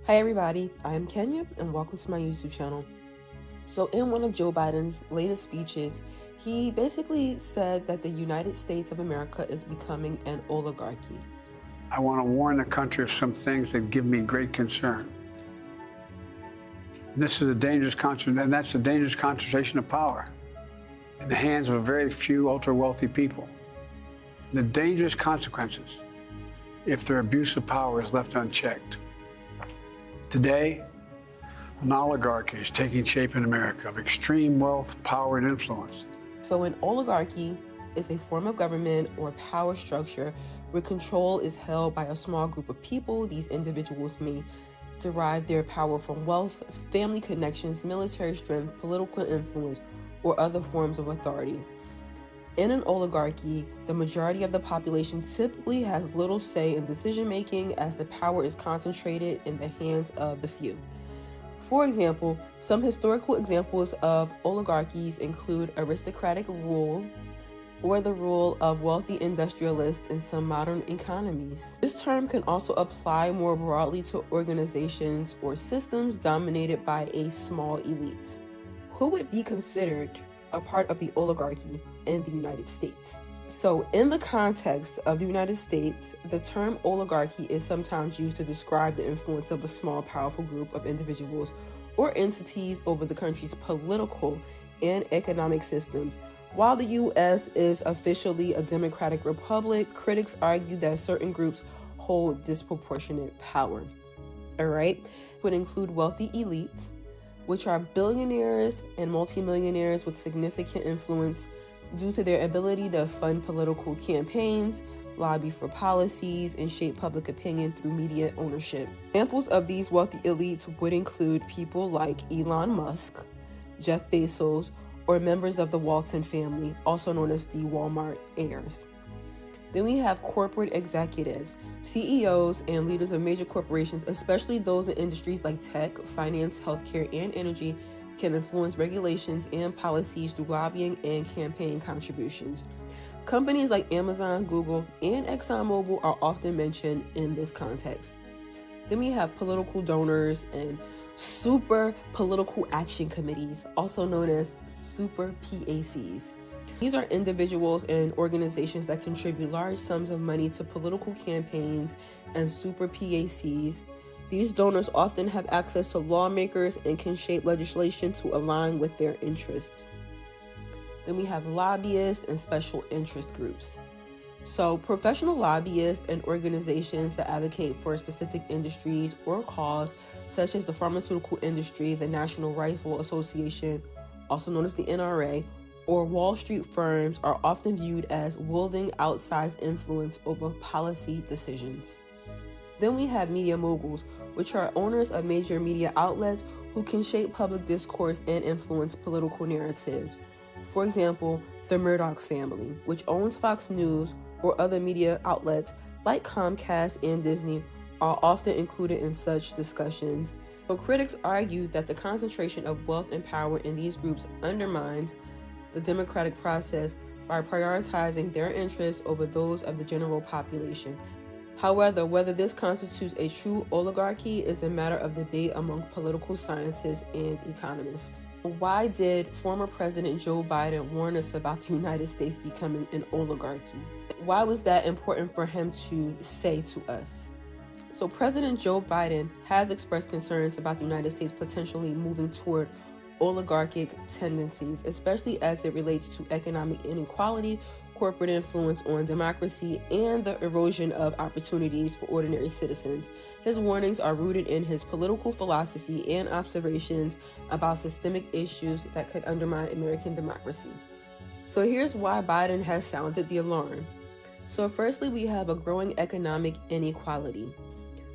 Hi everybody, I'm Kenya and welcome to my YouTube channel. So in one of Joe Biden's latest speeches, he basically said that the United States of America is becoming an oligarchy. I want to warn the country of some things that give me great concern. This is a dangerous concentration, and that's a dangerous concentration of power in the hands of a very few ultra-wealthy people. The dangerous consequences if their abuse of power is left unchecked. Today, an oligarchy is taking shape in America of extreme wealth, power, and influence. So an oligarchy is a form of government or power structure where control is held by a small group of people. These individuals may derive their power from wealth, family connections, military strength, political influence, or other forms of authority. In an oligarchy, the majority of the population typically has little say in decision-making as the power is concentrated in the hands of the few. For example, some historical examples of oligarchies include aristocratic rule or the rule of wealthy industrialists in some modern economies. This term can also apply more broadly to organizations or systems dominated by a small elite. Who would be considered a part of the oligarchy in the United States? So in the context of the United States, the term oligarchy is sometimes used to describe the influence of a small, powerful group of individuals or entities over the country's political and economic systems. While the U.S. is officially a democratic republic, critics argue that certain groups hold disproportionate power. All right, would include wealthy elites, which are billionaires and multimillionaires with significant influence due to their ability to fund political campaigns, lobby for policies, and shape public opinion through media ownership. Examples of these wealthy elites would include people like Elon Musk, Jeff Bezos, or members of the Walton family, also known as the Walmart heirs. Then we have corporate executives, CEOs, and leaders of major corporations, especially those in industries like tech, finance, healthcare, and energy, can influence regulations and policies through lobbying and campaign contributions. Companies like Amazon, Google, and ExxonMobil are often mentioned in this context. Then we have political donors and super political action committees, also known as super PACs. These are individuals and organizations that contribute large sums of money to political campaigns and super PACs. These donors often have access to lawmakers and can shape legislation to align with their interests. Then we have lobbyists and special interest groups. So professional lobbyists and organizations that advocate for specific industries or cause, such as the pharmaceutical industry, the National Rifle Association, also known as the NRA, or Wall Street firms, are often viewed as wielding outsized influence over policy decisions. Then we have media moguls, which are owners of major media outlets who can shape public discourse and influence political narratives. For example, the Murdoch family, which owns Fox News or other media outlets like Comcast and Disney, are often included in such discussions. But critics argue that the concentration of wealth and power in these groups undermines the democratic process by prioritizing their interests over those of the general population. However, whether this constitutes a true oligarchy is a matter of debate among political scientists and economists. Why did former President Joe Biden warn us about the United States becoming an oligarchy? Why was that important for him to say to us? So President Joe Biden has expressed concerns about the United States potentially moving toward oligarchic tendencies, especially as it relates to economic inequality, corporate influence on democracy, and the erosion of opportunities for ordinary citizens. His warnings are rooted in his political philosophy and observations about systemic issues that could undermine American democracy. So here's why Biden has sounded the alarm. So firstly, we have a growing economic inequality.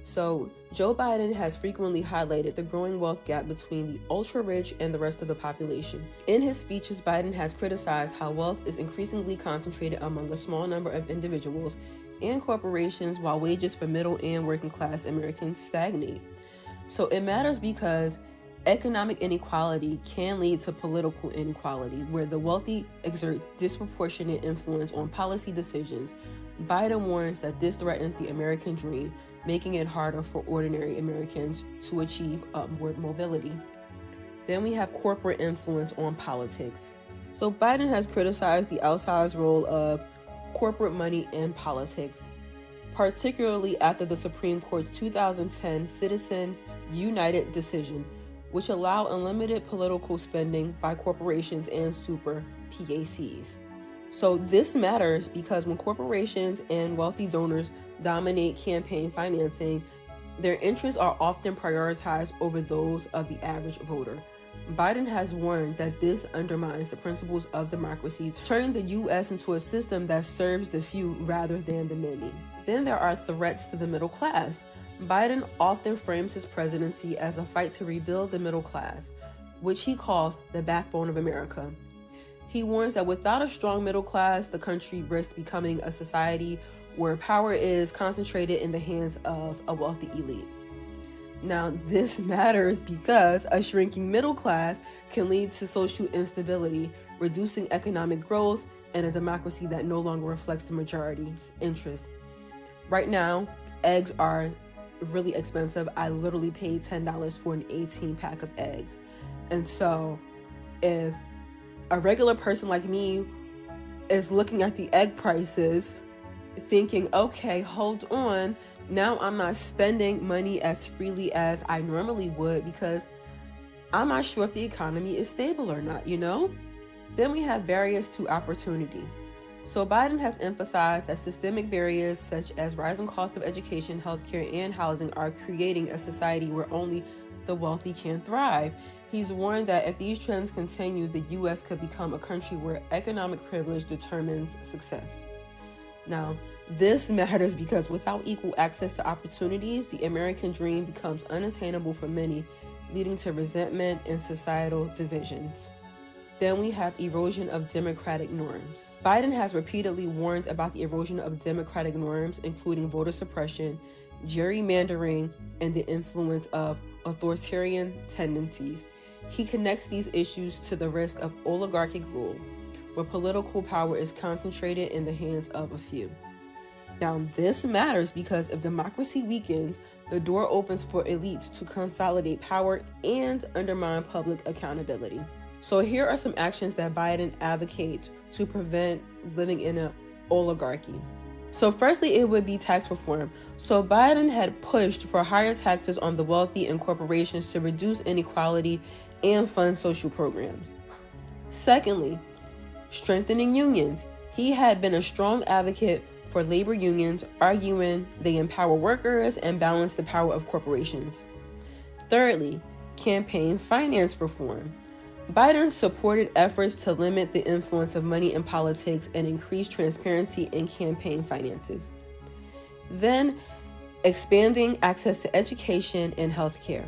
So Joe Biden has frequently highlighted the growing wealth gap between the ultra-rich and the rest of the population. In his speeches, Biden has criticized how wealth is increasingly concentrated among a small number of individuals and corporations, while wages for middle and working class Americans stagnate. So it matters because economic inequality can lead to political inequality, where the wealthy exert disproportionate influence on policy decisions. Biden warns that this threatens the American dream making it harder for ordinary Americans to achieve upward mobility. Then we have corporate influence on politics. So Biden has criticized the outsized role of corporate money in politics, particularly after the Supreme Court's 2010 Citizens United decision, which allowed unlimited political spending by corporations and super PACs. So this matters because when corporations and wealthy donors dominate campaign financing, their interests are often prioritized over those of the average voter. Biden has warned that this undermines the principles of democracy, turning the U.S. into a system that serves the few rather than the many. Then there are threats to the middle class. Biden often frames his presidency as a fight to rebuild the middle class, which he calls the backbone of America. He warns that without a strong middle class, the country risks becoming a society where power is concentrated in the hands of a wealthy elite. Now, this matters because a shrinking middle class can lead to social instability, reducing economic growth, and a democracy that no longer reflects the majority's interest. Right now, eggs are really expensive. I literally paid $10 for an 18-pack of eggs. And so if a regular person like me is looking at the egg prices, thinking, okay, hold on, now I'm not spending money as freely as I normally would because I'm not sure if the economy is stable or not, Then we have barriers to opportunity. So Biden has emphasized that systemic barriers such as rising costs of education, healthcare, and housing are creating a society where only the wealthy can thrive. He's warned that if these trends continue, the U.S. could become a country where economic privilege determines success. Now, this matters because without equal access to opportunities, the American dream becomes unattainable for many, leading to resentment and societal divisions. Then we have erosion of democratic norms. Biden has repeatedly warned about the erosion of democratic norms, including voter suppression, gerrymandering, and the influence of authoritarian tendencies. He connects these issues to the risk of oligarchic rule, where political power is concentrated in the hands of a few. Now, this matters because if democracy weakens, the door opens for elites to consolidate power and undermine public accountability. So here are some actions that Biden advocates to prevent living in an oligarchy. So firstly, it would be tax reform. So Biden had pushed for higher taxes on the wealthy and corporations to reduce inequality and fund social programs. Secondly, strengthening unions. He had been a strong advocate for labor unions, arguing they empower workers and balance the power of corporations. Thirdly, campaign finance reform. Biden supported efforts to limit the influence of money in politics and increase transparency in campaign finances. Then, expanding access to education and healthcare.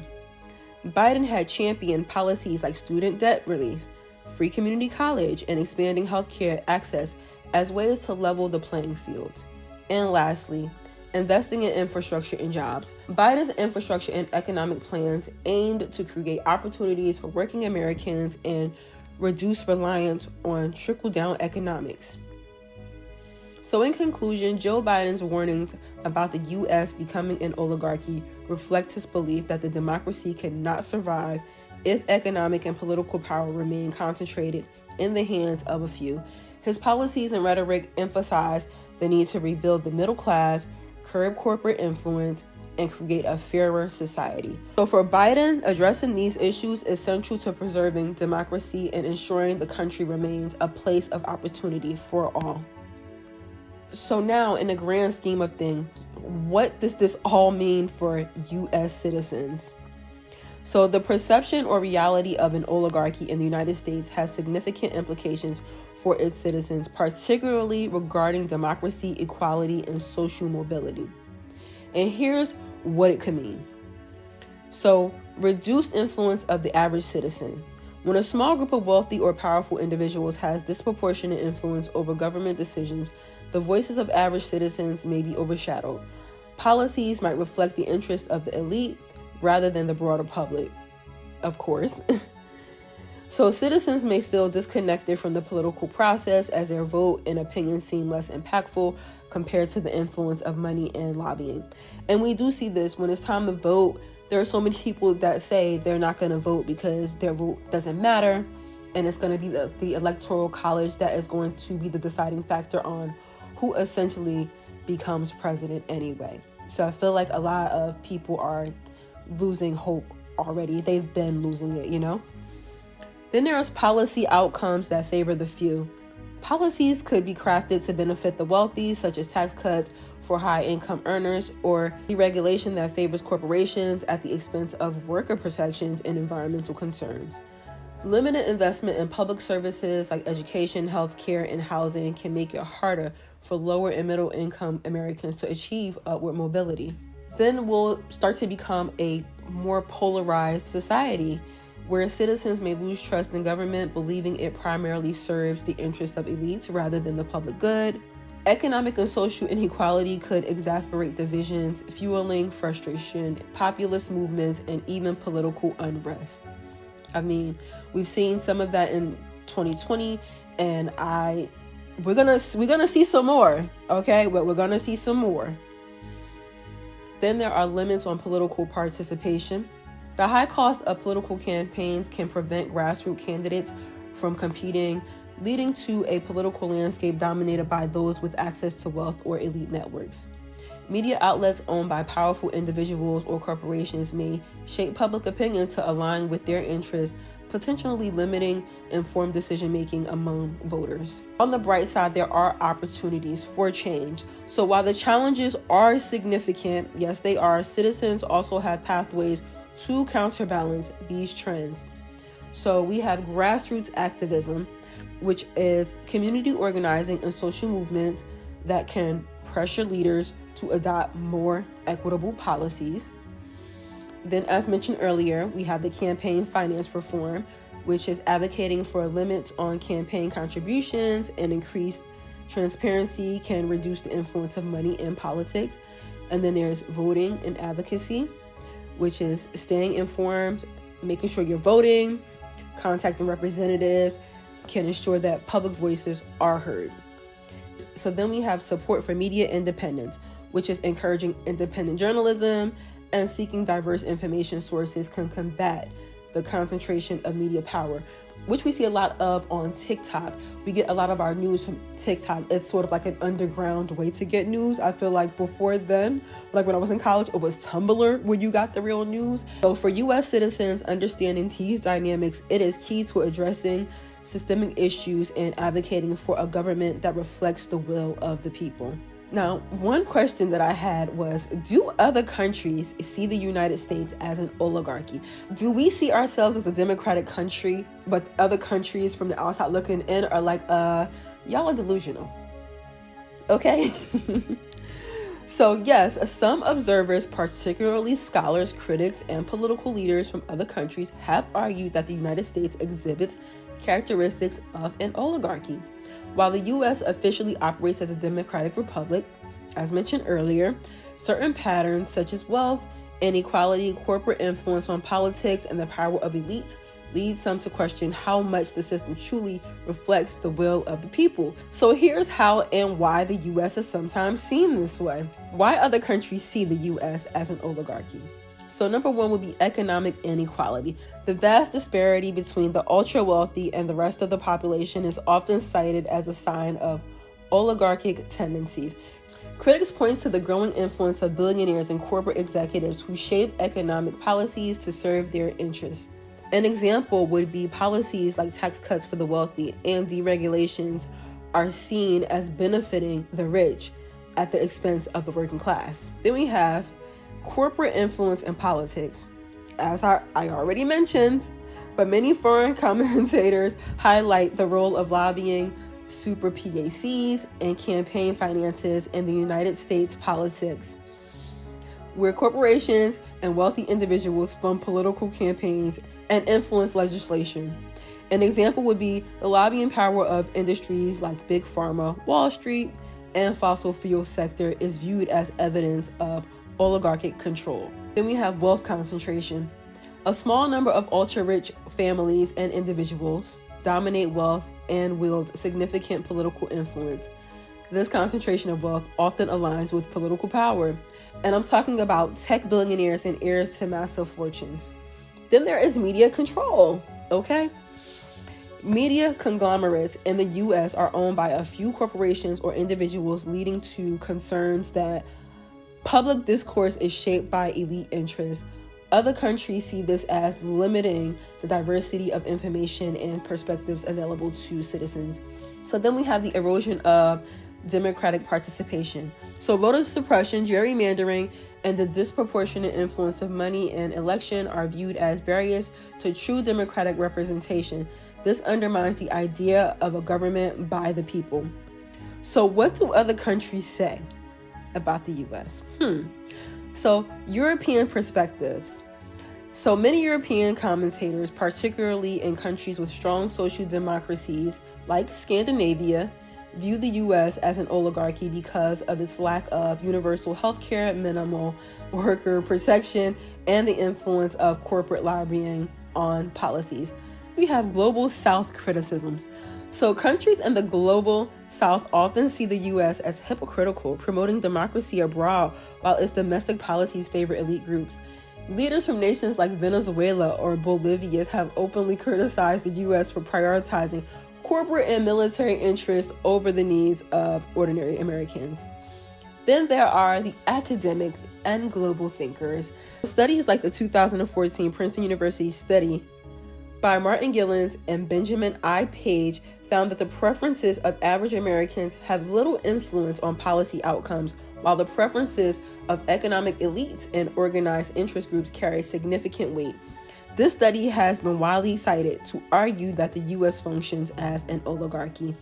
Biden had championed policies like student debt relief, free community college, and expanding healthcare access as ways to level the playing field. And lastly, investing in infrastructure and jobs. Biden's infrastructure and economic plans aimed to create opportunities for working Americans and reduce reliance on trickle-down economics. So in conclusion, Joe Biden's warnings about the U.S. becoming an oligarchy reflect his belief that the democracy cannot survive if economic and political power remain concentrated in the hands of a few. His policies and rhetoric emphasize the need to rebuild the middle class, curb corporate influence, and create a fairer society. So for Biden, addressing these issues is central to preserving democracy and ensuring the country remains a place of opportunity for all. So now, in the grand scheme of things, what does this all mean for U.S. citizens? So the perception or reality of an oligarchy in the United States has significant implications for its citizens, particularly regarding democracy, equality, and social mobility. And here's what it could mean. So, reduced influence of the average citizen. When a small group of wealthy or powerful individuals has disproportionate influence over government decisions, the voices of average citizens may be overshadowed. Policies might reflect the interests of the elite rather than the broader public, of course. So citizens may feel disconnected from the political process as their vote and opinions seem less impactful compared to the influence of money and lobbying. And we do see this when it's time to vote. There are so many people that say they're not going to vote because their vote doesn't matter, and it's going to be the electoral college that is going to be the deciding factor on who essentially becomes president anyway. So I feel like a lot of people are losing hope already. They've been losing it, you know? Then there's policy outcomes that favor the few. Policies could be crafted to benefit the wealthy, such as tax cuts for high-income earners or deregulation that favors corporations at the expense of worker protections and environmental concerns. Limited investment in public services like education, healthcare, and housing can make it harder for lower and middle income Americans to achieve upward mobility. Then we'll start to become a more polarized society where citizens may lose trust in government, believing it primarily serves the interests of elites rather than the public good. Economic and social inequality could exacerbate divisions, fueling frustration, populist movements, and even political unrest. I mean, we've seen some of that in 2020, and we're gonna see some more, okay? But we're gonna see some more. Then there are limits on political participation. The high cost of political campaigns can prevent grassroots candidates from competing, leading to a political landscape dominated by those with access to wealth or elite networks. Media outlets owned by powerful individuals or corporations may shape public opinion to align with their interests, potentially limiting informed decision-making among voters. On the bright side, there are opportunities for change. So while the challenges are significant, yes, they are, citizens also have pathways to counterbalance these trends. So we have grassroots activism, which is community organizing and social movements that can pressure leaders to adopt more equitable policies. Then, as mentioned earlier, we have the campaign finance reform, which is advocating for limits on campaign contributions and increased transparency can reduce the influence of money in politics. And then there's voting and advocacy, which is staying informed, making sure you're voting, contacting representatives, can ensure that public voices are heard. So then we have support for media independence, which is encouraging independent journalism and seeking diverse information sources can combat the concentration of media power, which we see a lot of on TikTok. We get a lot of our news from TikTok. It's sort of like an underground way to get news. I feel like before then, like when I was in college, it was Tumblr where you got the real news. So for U.S. citizens, understanding these dynamics, it is key to addressing systemic issues and advocating for a government that reflects the will of the people. Now, one question that I had was, do other countries see the United States as an oligarchy? Do we see ourselves as a democratic country, but other countries from the outside looking in are like, y'all are delusional? Okay. So yes, some observers, particularly scholars, critics, and political leaders from other countries have argued that the United States exhibits characteristics of an oligarchy. While the U.S. officially operates as a democratic republic, as mentioned earlier, certain patterns such as wealth, inequality, corporate influence on politics, and the power of elites lead some to question how much the system truly reflects the will of the people. So here's how and why the U.S. is sometimes seen this way. Why other countries see the U.S. as an oligarchy. So number one would be economic inequality. The vast disparity between the ultra-wealthy and the rest of the population is often cited as a sign of oligarchic tendencies. Critics point to the growing influence of billionaires and corporate executives who shape economic policies to serve their interests. An example would be policies like tax cuts for the wealthy and deregulations are seen as benefiting the rich at the expense of the working class. Then we have corporate influence in politics. As I already mentioned, but many foreign commentators highlight the role of lobbying, super PACs, and campaign finances in the United States politics, where corporations and wealthy individuals fund political campaigns and influence legislation. An example would be the lobbying power of industries like Big Pharma, Wall Street, and fossil fuel sector is viewed as evidence of oligarchic control. Then we have wealth concentration. A small number of ultra-rich families and individuals dominate wealth and wield significant political influence. This concentration of wealth often aligns with political power. And I'm talking about tech billionaires and heirs to massive fortunes. Then there is media control, okay? Media conglomerates in the U.S. are owned by a few corporations or individuals, leading to concerns that public discourse is shaped by elite interests. Other countries see this as limiting the diversity of information and perspectives available to citizens. So then we have the erosion of democratic participation. So voter suppression, gerrymandering, and the disproportionate influence of money in election are viewed as barriers to true democratic representation. This undermines the idea of a government by the people. So what do other countries say about the U.S.? So European perspectives. So many European commentators, particularly in countries with strong social democracies like Scandinavia, view the U.S. as an oligarchy because of its lack of universal health care, minimal worker protection, and the influence of corporate lobbying on policies. We have global South criticisms. So countries in the global South often see the U.S. as hypocritical, promoting democracy abroad while its domestic policies favor elite groups. Leaders from nations like Venezuela or Bolivia have openly criticized the U.S. for prioritizing corporate and military interests over the needs of ordinary Americans. Then there are the academic and global thinkers. Studies like the 2014 Princeton University study by Martin Gillens and Benjamin I. Page found that the preferences of average Americans have little influence on policy outcomes, while the preferences of economic elites and organized interest groups carry significant weight. This study has been widely cited to argue that the U.S. functions as an oligarchy.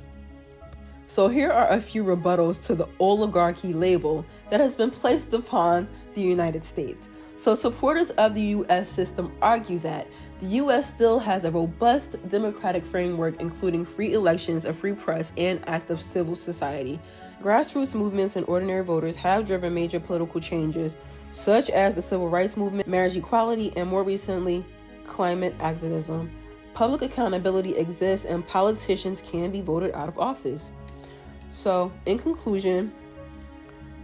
So here are a few rebuttals to the oligarchy label that has been placed upon the United States. So supporters of the U.S. system argue that the U.S. still has a robust democratic framework, including free elections, a free press, and active civil society. Grassroots movements and ordinary voters have driven major political changes, such as the civil rights movement, marriage equality, and more recently, climate activism. Public accountability exists, and politicians can be voted out of office. So, in conclusion,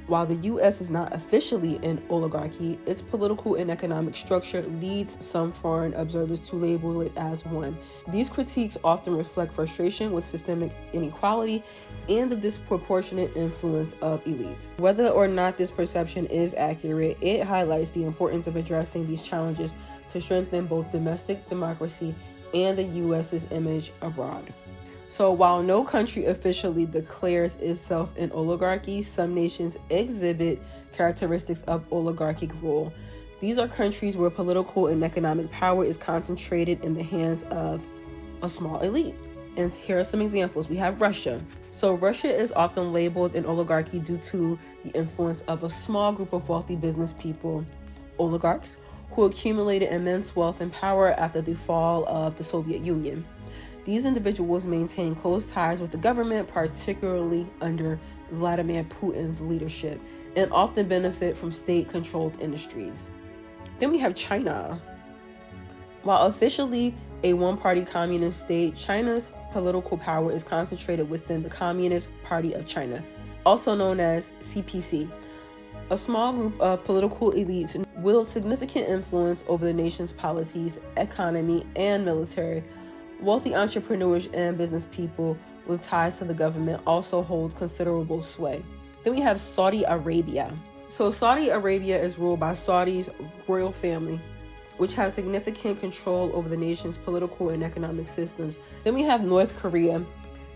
while the U.S. is not officially an oligarchy, its political and economic structure leads some foreign observers to label it as one. These critiques often reflect frustration with systemic inequality and the disproportionate influence of elites. Whether or not this perception is accurate, it highlights the importance of addressing these challenges to strengthen both domestic democracy and the U.S.'s image abroad. So while no country officially declares itself an oligarchy, some nations exhibit characteristics of oligarchic rule. These are countries where political and economic power is concentrated in the hands of a small elite. And here are some examples. We have Russia. So Russia is often labeled an oligarchy due to the influence of a small group of wealthy business people, oligarchs, who accumulated immense wealth and power after the fall of the Soviet Union. These individuals maintain close ties with the government, particularly under Vladimir Putin's leadership, and often benefit from state-controlled industries. Then we have China. While officially a one-party communist state, China's political power is concentrated within the Communist Party of China, also known as CPC. A small group of political elites wield significant influence over the nation's policies, economy, and military. Wealthy entrepreneurs and business people with ties to the government also hold considerable sway. Then we have Saudi Arabia. So Saudi Arabia is ruled by Saudi's royal family, which has significant control over the nation's political and economic systems. Then we have North Korea.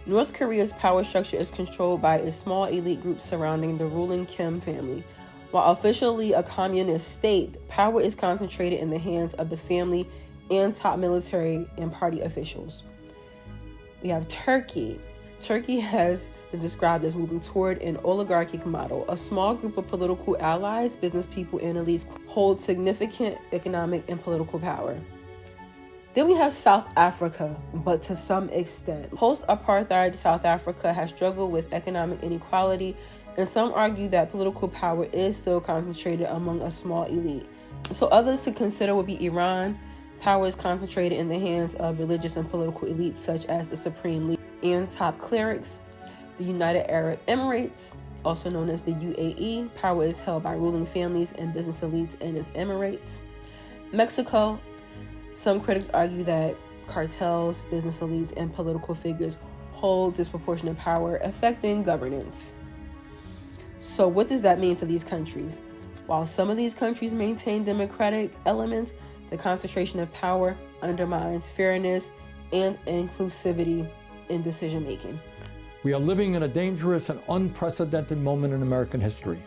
North Korea's power structure is controlled by a small elite group surrounding the ruling Kim family. While officially a communist state, power is concentrated in the hands of the family and top military and party officials. We have Turkey. Turkey has been described as moving toward an oligarchic model. A small group of political allies, business people, and elites hold significant economic and political power. Then we have South Africa, but to some extent. Post-apartheid South Africa has struggled with economic inequality, and some argue that political power is still concentrated among a small elite. So others to consider would be Iran. Power is concentrated in the hands of religious and political elites such as the supreme leader and top clerics. The United Arab Emirates, also known as the UAE, power is held by ruling families and business elites in its emirates. Mexico, some critics argue that cartels, business elites, and political figures hold disproportionate power, affecting governance. So what does that mean for these countries? While some of these countries maintain democratic elements, the concentration of power undermines fairness and inclusivity in decision making. We are living in a dangerous and unprecedented moment in American history.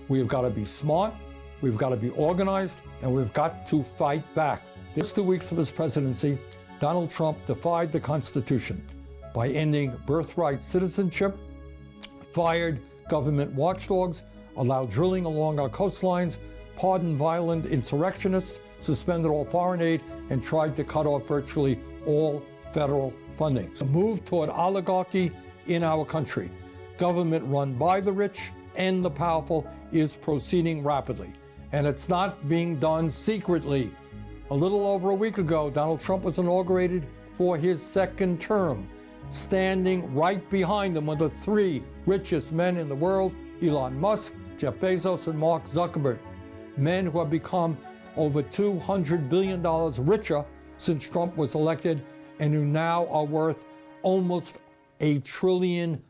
We have got to be smart, we've got to be organized, and we've got to fight back. Just 2 weeks of his presidency, Donald Trump defied the Constitution by ending birthright citizenship, fired government watchdogs, allowed drilling along our coastlines, pardoned violent insurrectionists, suspended all foreign aid, and tried to cut off virtually all federal funding. A move toward oligarchy in our country, government run by the rich and the powerful, is proceeding rapidly. And it's not being done secretly. A little over a week ago, Donald Trump was inaugurated for his second term. Standing right behind him are the three richest men in the world, Elon Musk, Jeff Bezos, and Mark Zuckerberg. Men who have become over $200 billion richer since Trump was elected, and who now are worth almost $1 trillion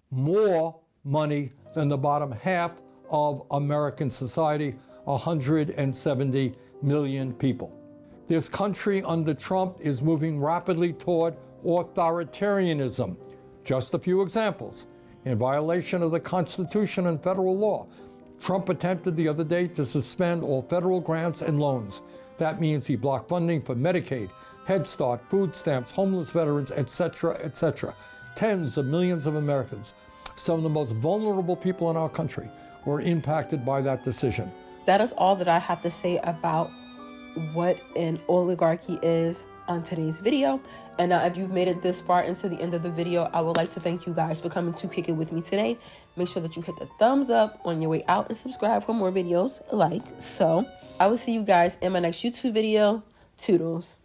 more money than the bottom half of American society, 170 million people. This country under Trump is moving rapidly toward authoritarianism. Just a few examples. In violation of the Constitution and federal law, Trump attempted the other day to suspend all federal grants and loans. That means he blocked funding for Medicaid, Head Start, food stamps, homeless veterans, etc., etc. Tens of millions of Americans, some of the most vulnerable people in our country, were impacted by that decision. That is all that I have to say about what an oligarchy is on today's video. And now, if you've made it this far into the end of the video, I would like to thank you guys for coming to kick it with me today. Make sure that you hit the thumbs up on your way out and subscribe for more videos like so. I will see you guys in my next YouTube video. Toodles.